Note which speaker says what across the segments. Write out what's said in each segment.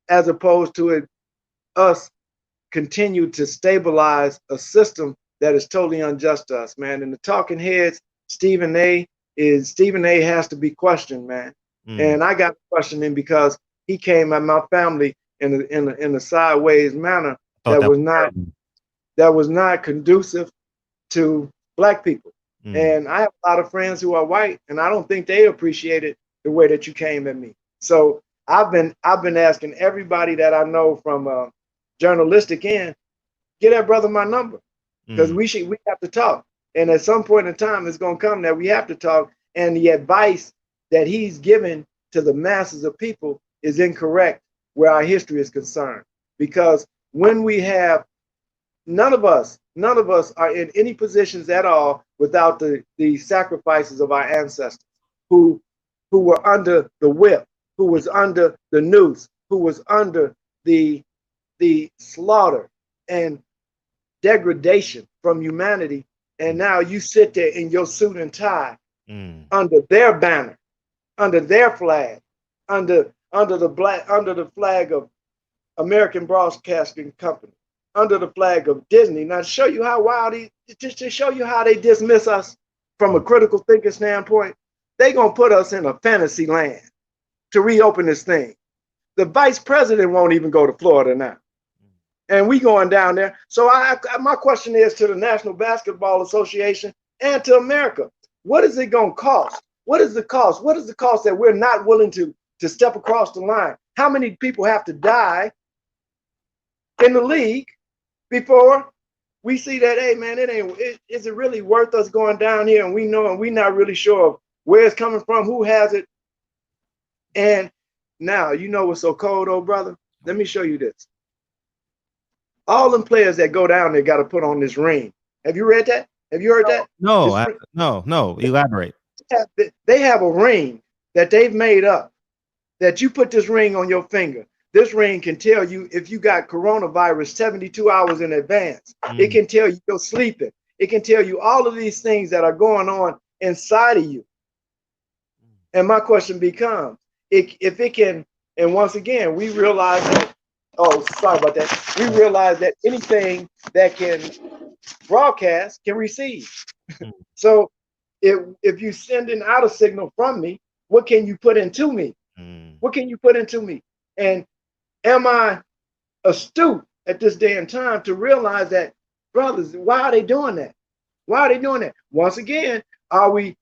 Speaker 1: as opposed to us continue to stabilize a system that is totally unjust to us, man. And the talking heads, Stephen A has to be questioned, man.
Speaker 2: Mm.
Speaker 1: And I got to question him because he came at my family in a sideways manner
Speaker 2: I thought
Speaker 1: that
Speaker 2: that
Speaker 1: was
Speaker 2: was
Speaker 1: not
Speaker 2: terrible.
Speaker 1: conducive to black people.
Speaker 2: Mm.
Speaker 1: And I have a lot of friends who are white, and I don't think they appreciate it the way that you came at me. So I've been asking everybody that I know from journalistic end, get that brother my number because
Speaker 2: Mm.
Speaker 1: we have to talk. And at some point in time, it's gonna come that we have to talk. And the advice that he's given to the masses of people is incorrect where our history is concerned. Because when we have none of us are in any positions at all without the sacrifices of our ancestors who who were under the whip, who was under the noose, who was under the slaughter and degradation from humanity. And
Speaker 2: Mm.
Speaker 1: now you sit there in your suit and tie
Speaker 2: Mm.
Speaker 1: under their banner, under their flag, under the flag of American Broadcasting Company, under the flag of Disney. Now, to show you how wild just to show you how they dismiss us from a
Speaker 2: Mm.
Speaker 1: critical thinking standpoint, they gonna put us in a fantasy land to reopen this thing. The vice president won't even go to Florida now, and we going down there. So my question is to the National Basketball Association and to America: what is it gonna cost? What is the cost? What is the cost that we're not willing to step across the line? How many people have to die in the league before we see that, hey man, is it really worth us going down here and we know and we not really sure of where it's coming from, who has it. And now you know what's so cold, old brother? Let me show you this. All them players that go down there got to put on this ring. Have you read that? Have you heard that?
Speaker 2: No,
Speaker 1: This
Speaker 2: no. Elaborate.
Speaker 1: they have a ring that they've made up that you put this ring on your finger. This ring can tell you if you got coronavirus 72 hours in advance. It
Speaker 2: Mm.
Speaker 1: can tell you you're sleeping. It can tell you all of these things that are going on inside of you. And my question becomes, if it can, and once again, we realize that, oh, sorry about that. We realize that anything that can broadcast can receive.
Speaker 2: Mm.
Speaker 1: So if you sending out a signal from me, what can you put into me?
Speaker 2: Mm.
Speaker 1: What can you put into me? And am I astute at this day and time to realize that, brothers, why are they doing that? Why are they doing that? Once again, are we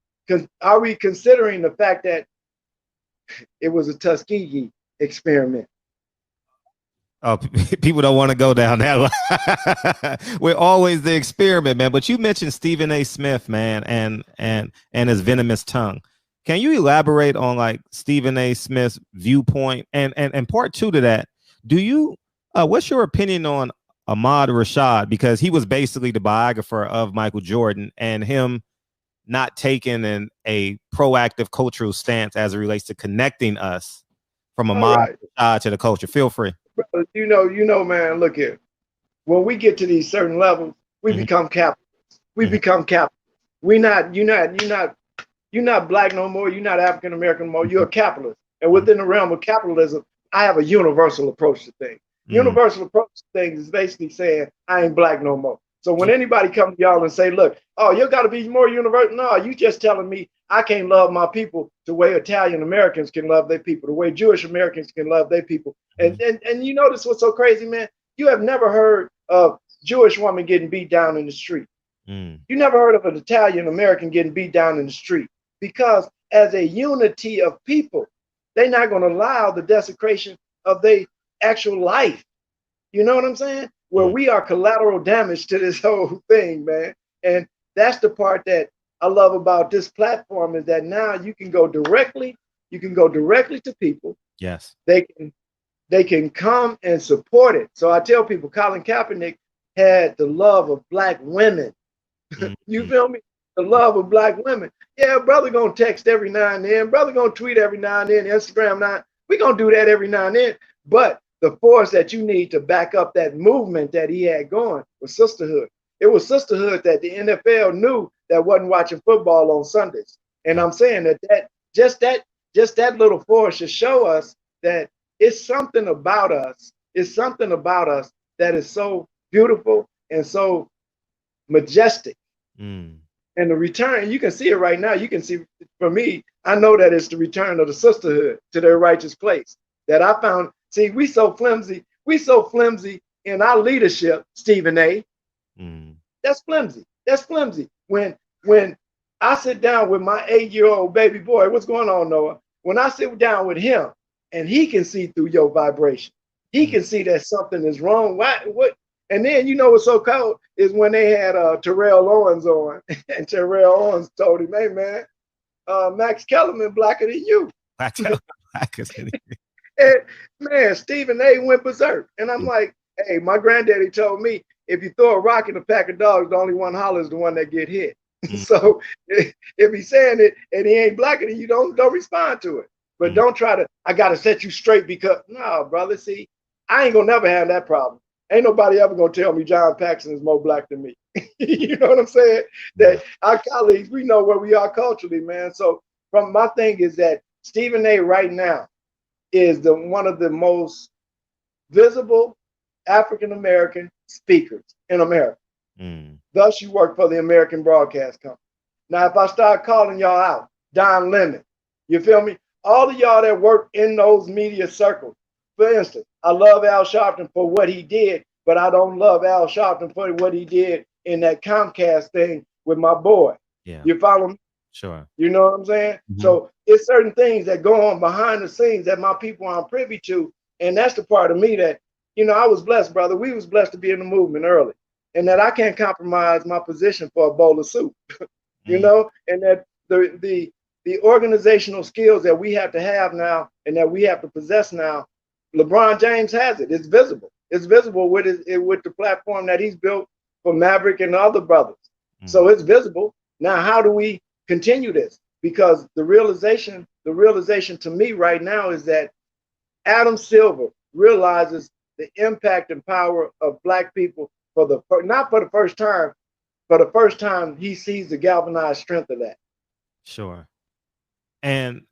Speaker 1: considering the fact that it was a Tuskegee experiment?
Speaker 2: Oh, people don't want to go down that line. We're always the experiment, man. But you mentioned Stephen A. Smith, man, and his venomous tongue. Can you elaborate on like Stephen A. Smith's viewpoint? And part two to that, do you what's your opinion on Ahmad Rashad? Because he was basically the biographer of Michael Jordan and him not taking a proactive cultural stance as it relates to connecting us from
Speaker 1: All
Speaker 2: Ahmad
Speaker 1: right,
Speaker 2: Rashad to the culture. Feel free.
Speaker 1: man. Look here. When we get to these certain levels, we
Speaker 2: Mhm.
Speaker 1: become capitalists. We
Speaker 2: Mhm.
Speaker 1: become capitalists. We not you're not black no more. You're not African American no more. You're a capitalist. And
Speaker 2: Mhm.
Speaker 1: within the realm of capitalism, I have a universal approach to things.
Speaker 2: Mhm.
Speaker 1: Universal approach to things is basically saying I ain't black no more. So when anybody come to y'all and say, look, oh, you got to be more universal. No, you just telling me I can't love my people the way Italian Americans can love their people, the way Jewish Americans can love their people.
Speaker 2: Mhm.
Speaker 1: And you notice what's so crazy, man? You have never heard of Jewish woman getting beat down in the street.
Speaker 2: Mhm.
Speaker 1: You never heard of an Italian American getting beat down in the street because, as a unity of people, they're not going to allow the desecration of their actual life. You know what I'm saying? Where
Speaker 2: Mhm.
Speaker 1: we are collateral damage to this whole thing, man. And that's the part that I love about this platform is that now you can go directly to people.
Speaker 2: Yes.
Speaker 1: They can come and support it. So I tell people, Colin Kaepernick had the love of black women. You
Speaker 2: Mhm.
Speaker 1: feel me? The love of black women. Yeah, brother gonna text every now and then. Brother gonna tweet every now and then. Instagram now. We gonna do that every now and then. But the force that you need to back up that movement that he had going was sisterhood. It was sisterhood that the NFL knew that wasn't watching football on Sundays. And
Speaker 2: Yeah.
Speaker 1: I'm saying that just that little force should show us that it's something about us. It's something about us that is so beautiful and so majestic.
Speaker 2: Mm.
Speaker 1: And the return, you can see it right now. You can see, for me, I know that it's the return of the sisterhood to their righteous place that I found. See, we so flimsy. We so flimsy in our leadership, Stephen A.
Speaker 2: Mm.
Speaker 1: That's flimsy. That's flimsy. When I sit down with my 8-year-old baby boy, what's going on, Noah? When I sit down with him and he can see through your vibration, he can see that something is wrong. What? And then you know what's so cold is when they had Terrell Owens on, and Terrell Owens told him, "Hey man, Max Kellerman blacker than you." And man, Stephen A went berserk. And I'm like, hey, my granddaddy told me if you throw a rock in a pack of dogs, the only one hollers the one that get hit. So if he's saying it and he ain't blacker than you, don't respond to it. But don't try to, I gotta set you straight because no, brother. See, I ain't gonna never have that problem. Ain't nobody ever gonna tell me John Paxson is more black than me. You know what I'm saying? That our colleagues, we know where we are culturally, man. So from my thing is that Stephen A right now is one of the most visible African American speakers in America. Thus, you work for the American Broadcast Company. Now, if I start calling y'all out, Don Lemon, you feel me? All of y'all that work in those media circles. For instance, I love Al Sharpton for what he did, but I don't love Al Sharpton for what he did in that Comcast thing with my boy.
Speaker 2: Yeah.
Speaker 1: You follow me?
Speaker 2: Sure.
Speaker 1: You know what I'm saying? So it's certain things that go on behind the scenes that my people aren't privy to. And that's the part of me that, you know, I was blessed, brother. We was blessed to be in the movement early. And that I can't compromise my position for a bowl of soup. You know, and that the organizational skills that we have to have now and that we have to possess now, LeBron James has it. It's visible. It's visible with with the platform that he's built for Maverick and other brothers. So it's visible. Now, how do we continue this? Because the realization to me right now is that Adam Silver realizes the impact and power of Black people not for the first time, for the first time he sees the galvanized strength of that.
Speaker 2: Sure. And